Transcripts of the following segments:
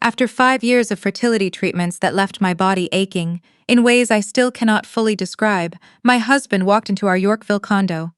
After 5 years of fertility treatments that left my body aching, in ways I still cannot fully describe, my husband walked into our Yorkville condo,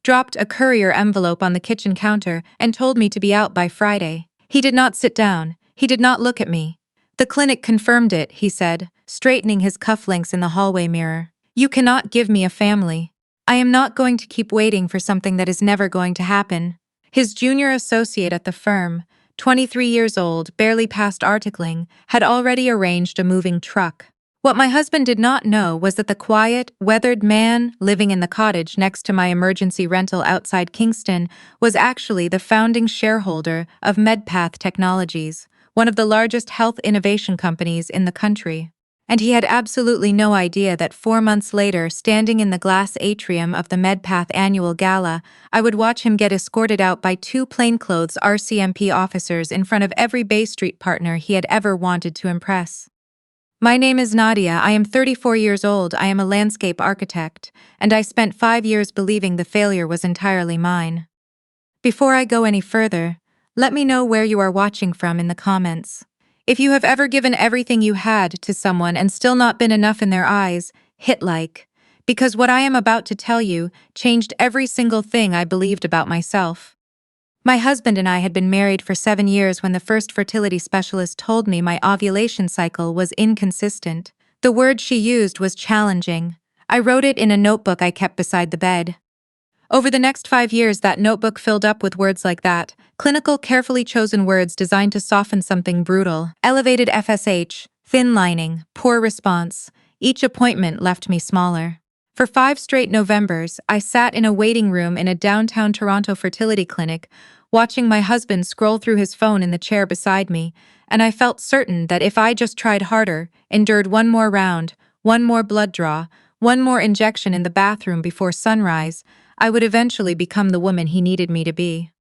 dropped a courier envelope on the kitchen counter, and told me to be out by Friday. He did not sit down. He did not look at me. The clinic confirmed it, he said, straightening his cufflinks in the hallway mirror. You cannot give me a family. I am not going to keep waiting for something that is never going to happen. His junior associate at the firm, 23 years old, barely past articling, had already arranged a moving truck. What my husband did not know was that the quiet, weathered man living in the cottage next to my emergency rental outside Kingston was actually the founding shareholder of MedPath Technologies, one of the largest health innovation companies in the country. And he had absolutely no idea that 4 months later, standing in the glass atrium of the MedPath annual gala, I would watch him get escorted out by 2 plainclothes RCMP officers in front of every Bay Street partner he had ever wanted to impress. My name is Nadia. I am 34 years old. I am a landscape architect, and I spent 5 years believing the failure was entirely mine. Before I go any further, let me know where you are watching from in the comments. If you have ever given everything you had to someone and still not been enough in their eyes, hit like, because what I am about to tell you changed every single thing I believed about myself. My husband and I had been married for 7 years when the first fertility specialist told me my ovulation cycle was inconsistent. The word she used was challenging. I wrote it in a notebook I kept beside the bed. Over the next 5 years, that notebook filled up with words like that, clinical, carefully chosen words designed to soften something brutal. Elevated FSH, thin lining, poor response. Each appointment left me smaller. For 5 straight Novembers, I sat in a waiting room in a downtown Toronto fertility clinic, watching my husband scroll through his phone in the chair beside me, and I felt certain that if I just tried harder, endured one more round, one more blood draw, one more injection in the bathroom before sunrise, I would eventually become the woman he needed me to be.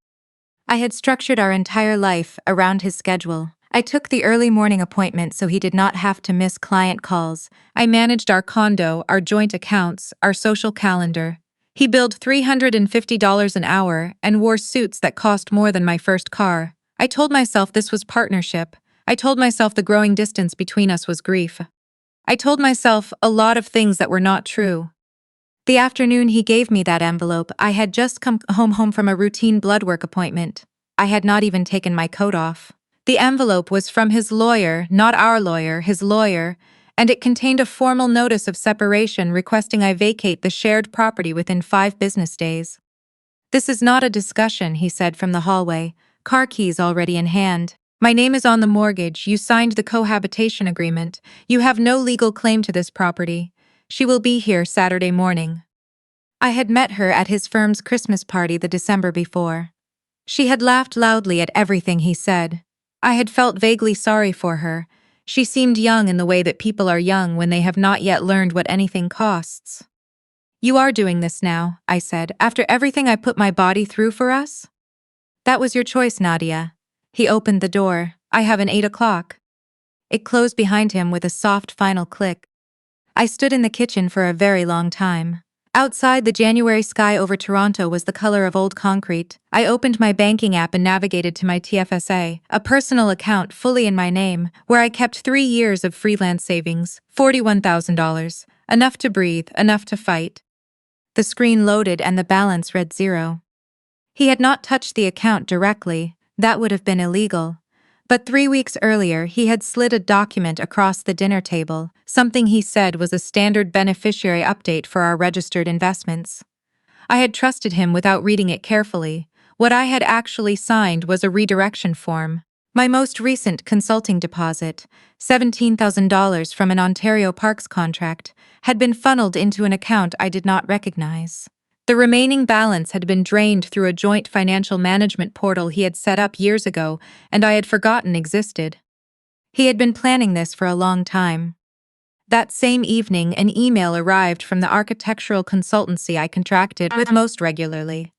I had structured our entire life around his schedule. I took the early morning appointment so he did not have to miss client calls. I managed our condo, our joint accounts, our social calendar. He billed $350 an hour and wore suits that cost more than my first car. I told myself this was partnership. I told myself the growing distance between us was grief. I told myself a lot of things that were not true. The afternoon he gave me that envelope, I had just come home from a routine blood work appointment. I had not even taken my coat off. The envelope was from his lawyer, not our lawyer, his lawyer, and it contained a formal notice of separation requesting I vacate the shared property within 5 business days. This is not a discussion, he said from the hallway, car keys already in hand. My name is on the mortgage. You signed the cohabitation agreement. You have no legal claim to this property. She will be here Saturday morning. I had met her at his firm's Christmas party the December before. She had laughed loudly at everything he said. I had felt vaguely sorry for her. She seemed young in the way that people are young when they have not yet learned what anything costs. You are doing this now, I said, after everything I put my body through for us? That was your choice, Nadia. He opened the door. I have an 8 o'clock. It closed behind him with a soft final click. I stood in the kitchen for a very long time. Outside, the January sky over Toronto was the color of old concrete. I opened my banking app and navigated to my TFSA, a personal account fully in my name, where I kept 3 years of freelance savings, $41,000, enough to breathe, enough to fight. The screen loaded and the balance read 0. He had not touched the account directly. That would have been illegal. But 3 weeks earlier, he had slid a document across the dinner table, something he said was a standard beneficiary update for our registered investments. I had trusted him without reading it carefully. What I had actually signed was a redirection form. My most recent consulting deposit, $17,000 from an Ontario Parks contract, had been funneled into an account I did not recognize. The remaining balance had been drained through a joint financial management portal he had set up years ago and I had forgotten existed. He had been planning this for a long time. That same evening, an email arrived from the architectural consultancy I contracted with most regularly.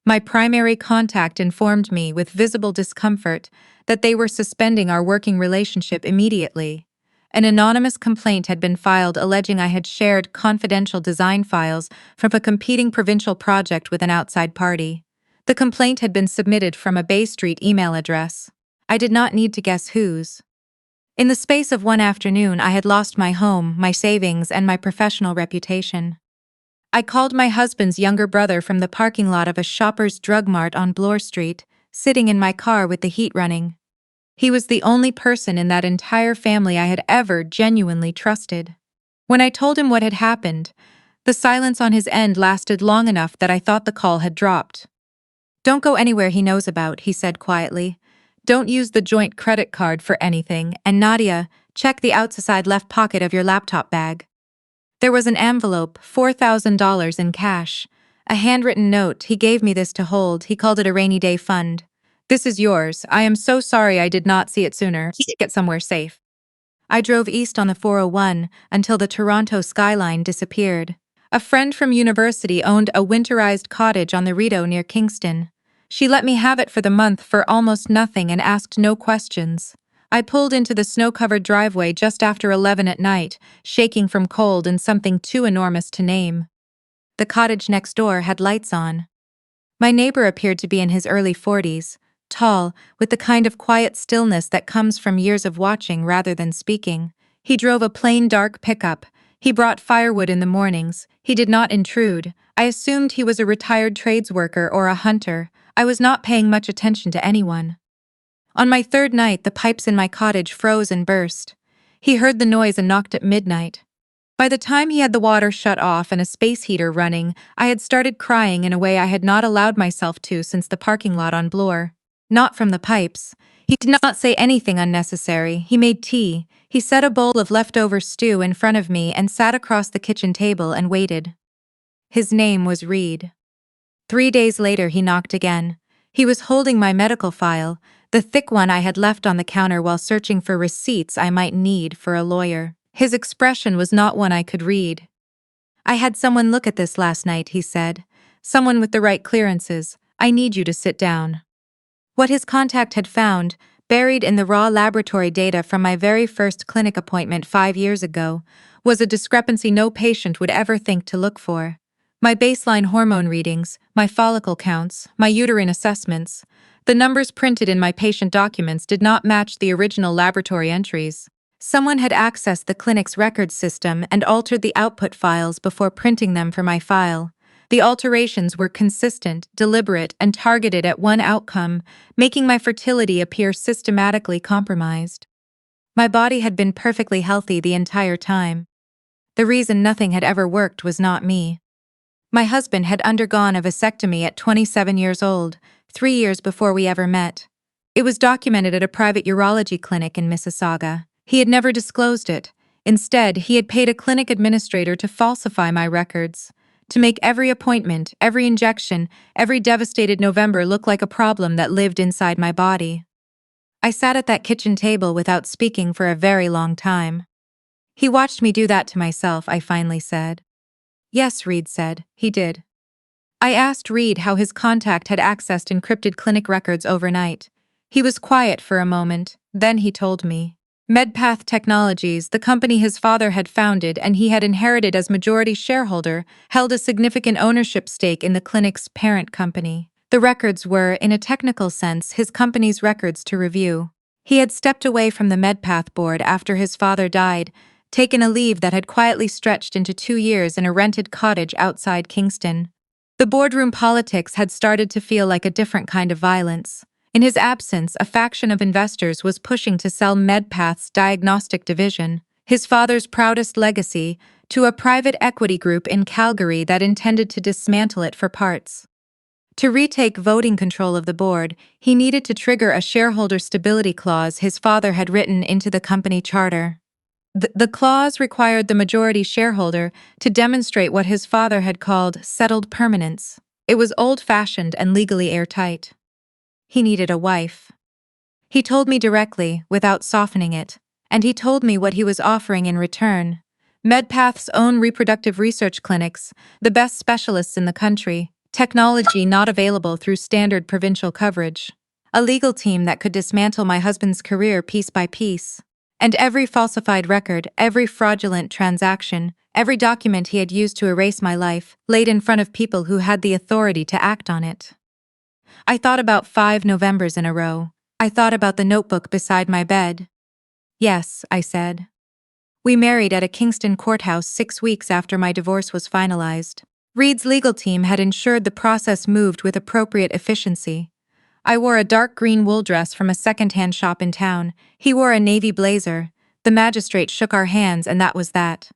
My primary contact informed me with visible discomfort that they were suspending our working relationship immediately. An anonymous complaint had been filed alleging I had shared confidential design files from a competing provincial project with an outside party. The complaint had been submitted from a Bay Street email address. I did not need to guess whose. In the space of one afternoon, I had lost my home, my savings, and my professional reputation. I called my husband's younger brother from the parking lot of a Shoppers Drug Mart on Bloor Street, sitting in my car with the heat running. He was the only person in that entire family I had ever genuinely trusted. When I told him what had happened, the silence on his end lasted long enough that I thought the call had dropped. "Don't go anywhere he knows about," he said quietly. "Don't use the joint credit card for anything, and Nadia, check the outside left pocket of your laptop bag." There was an envelope, $4,000 in cash. A handwritten note. He gave me this to hold. He called it a rainy day fund. "This is yours. I am so sorry I did not see it sooner. Get somewhere safe." I drove east on the 401 until the Toronto skyline disappeared. A friend from university owned a winterized cottage on the Rideau near Kingston. She let me have it for the month for almost nothing and asked no questions. I pulled into the snow-covered driveway just after 11 at night, shaking from cold and something too enormous to name. The cottage next door had lights on. My neighbor appeared to be in his early 40s, tall, with the kind of quiet stillness that comes from years of watching rather than speaking. He drove a plain dark pickup. He brought firewood in the mornings. He did not intrude. I assumed he was a retired trades worker or a hunter. I was not paying much attention to anyone. On my third night, the pipes in my cottage froze and burst. He heard the noise and knocked at midnight. By the time he had the water shut off and a space heater running, I had started crying in a way I had not allowed myself to since the parking lot on Bloor. Not from the pipes. He did not say anything unnecessary. He made tea. He set a bowl of leftover stew in front of me and sat across the kitchen table and waited. His name was Reed. 3 days later, he knocked again. He was holding my medical file, the thick one I had left on the counter while searching for receipts I might need for a lawyer. His expression was not one I could read. "I had someone look at this last night," he said. "Someone with the right clearances. I need you to sit down." What his contact had found, buried in the raw laboratory data from my very first clinic appointment 5 years ago, was a discrepancy no patient would ever think to look for. My baseline hormone readings, my follicle counts, my uterine assessments, the numbers printed in my patient documents did not match the original laboratory entries. Someone had accessed the clinic's records system and altered the output files before printing them for my file. The alterations were consistent, deliberate, and targeted at one outcome, making my fertility appear systematically compromised. My body had been perfectly healthy the entire time. The reason nothing had ever worked was not me. My husband had undergone a vasectomy at 27 years old, 3 years before we ever met. It was documented at a private urology clinic in Mississauga. He had never disclosed it. Instead, he had paid a clinic administrator to falsify my records, to make every appointment, every injection, every devastated November look like a problem that lived inside my body. I sat at that kitchen table without speaking for a very long time. "He watched me do that to myself," I finally said. "Yes," Reed said, "he did." I asked Reed how his contact had accessed encrypted clinic records overnight. He was quiet for a moment, then he told me. MedPath Technologies, the company his father had founded and he had inherited as majority shareholder, held a significant ownership stake in the clinic's parent company. The records were, in a technical sense, his company's records to review. He had stepped away from the MedPath board after his father died, taken a leave that had quietly stretched into 2 years in a rented cottage outside Kingston. The boardroom politics had started to feel like a different kind of violence. In his absence, a faction of investors was pushing to sell MedPath's diagnostic division, his father's proudest legacy, to a private equity group in Calgary that intended to dismantle it for parts. To retake voting control of the board, he needed to trigger a shareholder stability clause his father had written into the company charter. The clause required the majority shareholder to demonstrate what his father had called settled permanence. It was old-fashioned and legally airtight. He needed a wife. He told me directly, without softening it, and he told me what he was offering in return. MedPath's own reproductive research clinics, the best specialists in the country, technology not available through standard provincial coverage, a legal team that could dismantle my husband's career piece by piece, and every falsified record, every fraudulent transaction, every document he had used to erase my life, laid in front of people who had the authority to act on it. I thought about 5 Novembers in a row. I thought about the notebook beside my bed. Yes, I said. We married at a Kingston courthouse 6 weeks after my divorce was finalized. Reed's legal team had ensured the process moved with appropriate efficiency. I wore a dark green wool dress from a second-hand shop in town. He wore a navy blazer. The magistrate shook our hands, and that was that.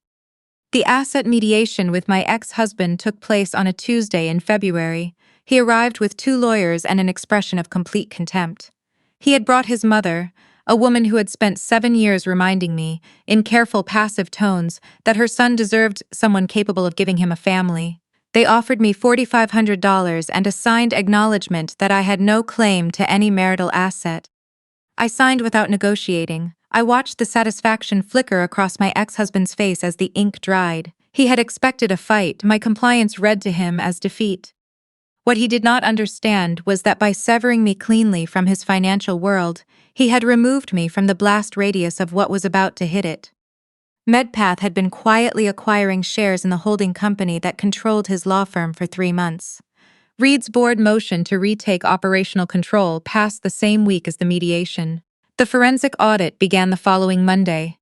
The asset mediation with my ex-husband took place on a Tuesday in February. He arrived with 2 lawyers and an expression of complete contempt. He had brought his mother, a woman who had spent 7 years reminding me, in careful passive tones, that her son deserved someone capable of giving him a family. They offered me $4,500 and a signed acknowledgement that I had no claim to any marital asset. I signed without negotiating. I watched the satisfaction flicker across my ex-husband's face as the ink dried. He had expected a fight. My compliance read to him as defeat. What he did not understand was that by severing me cleanly from his financial world, he had removed me from the blast radius of what was about to hit it. MedPath had been quietly acquiring shares in the holding company that controlled his law firm for 3 months. Reed's board motion to retake operational control passed the same week as the mediation. The forensic audit began the following Monday.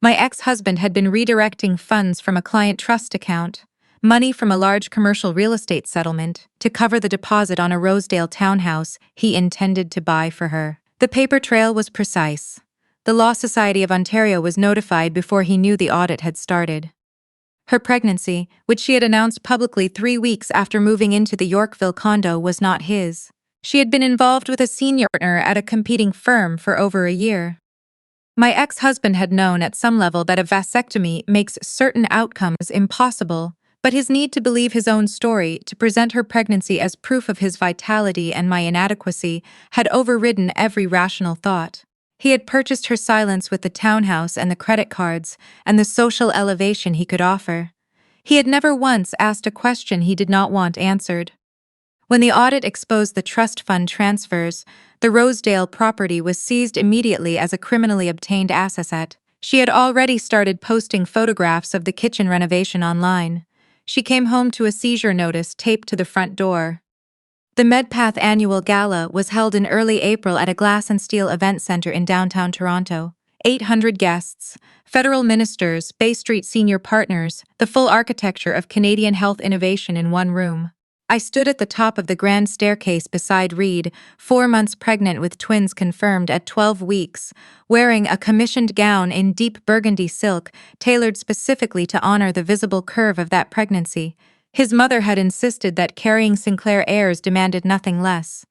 My ex-husband had been redirecting funds from a client trust account, money from a large commercial real estate settlement, to cover the deposit on a Rosedale townhouse he intended to buy for her. The paper trail was precise. The Law Society of Ontario was notified before he knew the audit had started. Her pregnancy, which she had announced publicly 3 weeks after moving into the Yorkville condo, was not his. She had been involved with a senior partner at a competing firm for over a year. My ex-husband had known at some level that a vasectomy makes certain outcomes impossible, but his need to believe his own story, to present her pregnancy as proof of his vitality and my inadequacy, had overridden every rational thought. He had purchased her silence with the townhouse and the credit cards and the social elevation he could offer. He had never once asked a question he did not want answered. When the audit exposed the trust fund transfers, the Rosedale property was seized immediately as a criminally obtained asset. She had already started posting photographs of the kitchen renovation online. She came home to a seizure notice taped to the front door. The MedPath annual gala was held in early April at a Glass and Steel event center in downtown Toronto. 800 guests, federal ministers, Bay Street senior partners, the full architecture of Canadian health innovation in one room. I stood at the top of the grand staircase beside Reed, 4 months pregnant with twins confirmed at 12 weeks, wearing a commissioned gown in deep burgundy silk, tailored specifically to honor the visible curve of that pregnancy. His mother had insisted that carrying Sinclair heirs demanded nothing less.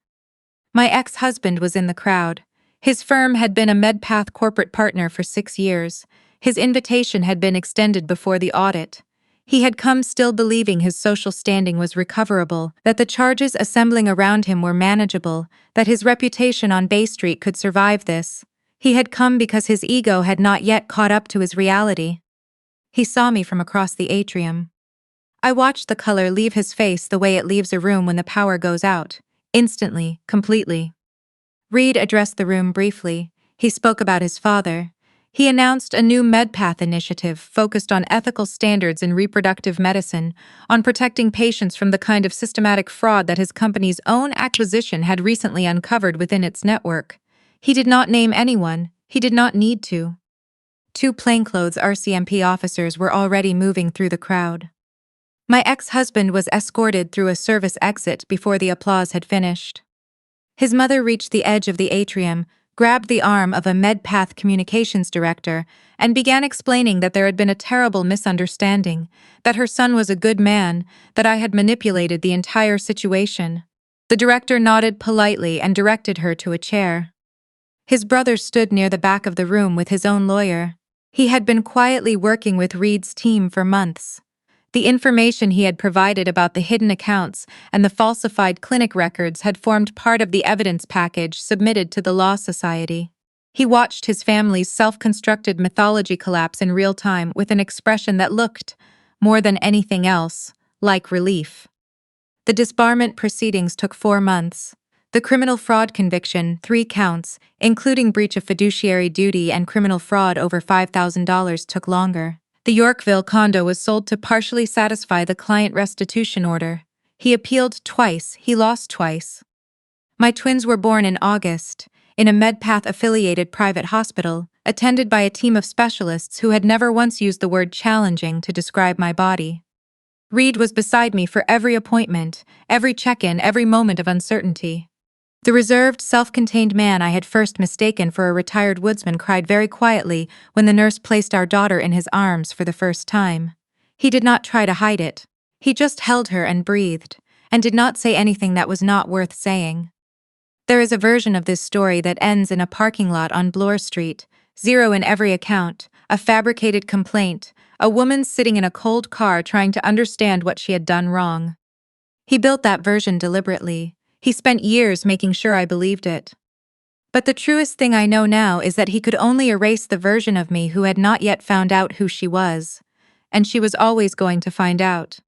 My ex-husband was in the crowd. His firm had been a MedPath corporate partner for 6 years. His invitation had been extended before the audit. He had come still believing his social standing was recoverable, that the charges assembling around him were manageable, that his reputation on Bay Street could survive this. He had come because his ego had not yet caught up to his reality. He saw me from across the atrium. I watched the color leave his face the way it leaves a room when the power goes out. Instantly, completely. Reed addressed the room briefly. He spoke about his father. He announced a new MedPath initiative focused on ethical standards in reproductive medicine, on protecting patients from the kind of systematic fraud that his company's own acquisition had recently uncovered within its network. He did not name anyone. He did not need to. 2 plainclothes RCMP officers were already moving through the crowd. My ex-husband was escorted through a service exit before the applause had finished. His mother reached the edge of the atrium, grabbed the arm of a MedPath communications director, and began explaining that there had been a terrible misunderstanding, that her son was a good man, that I had manipulated the entire situation. The director nodded politely and directed her to a chair. His brother stood near the back of the room with his own lawyer. He had been quietly working with Reed's team for months. The information he had provided about the hidden accounts and the falsified clinic records had formed part of the evidence package submitted to the Law Society. He watched his family's self-constructed mythology collapse in real time with an expression that looked, more than anything else, like relief. The disbarment proceedings took 4 months. The criminal fraud conviction, 3 counts, including breach of fiduciary duty and criminal fraud over $5,000, took longer. The Yorkville condo was sold to partially satisfy the client restitution order. He appealed twice, he lost twice. My twins were born in August, in a MedPath-affiliated private hospital, attended by a team of specialists who had never once used the word challenging to describe my body. Reed was beside me for every appointment, every check-in, every moment of uncertainty. The reserved, self-contained man I had first mistaken for a retired woodsman cried very quietly when the nurse placed our daughter in his arms for the first time. He did not try to hide it. He just held her and breathed, and did not say anything that was not worth saying. There is a version of this story that ends in a parking lot on Bloor Street, zero in every account, a fabricated complaint, a woman sitting in a cold car trying to understand what she had done wrong. He built that version deliberately. He spent years making sure I believed it. But the truest thing I know now is that he could only erase the version of me who had not yet found out who she was. And she was always going to find out.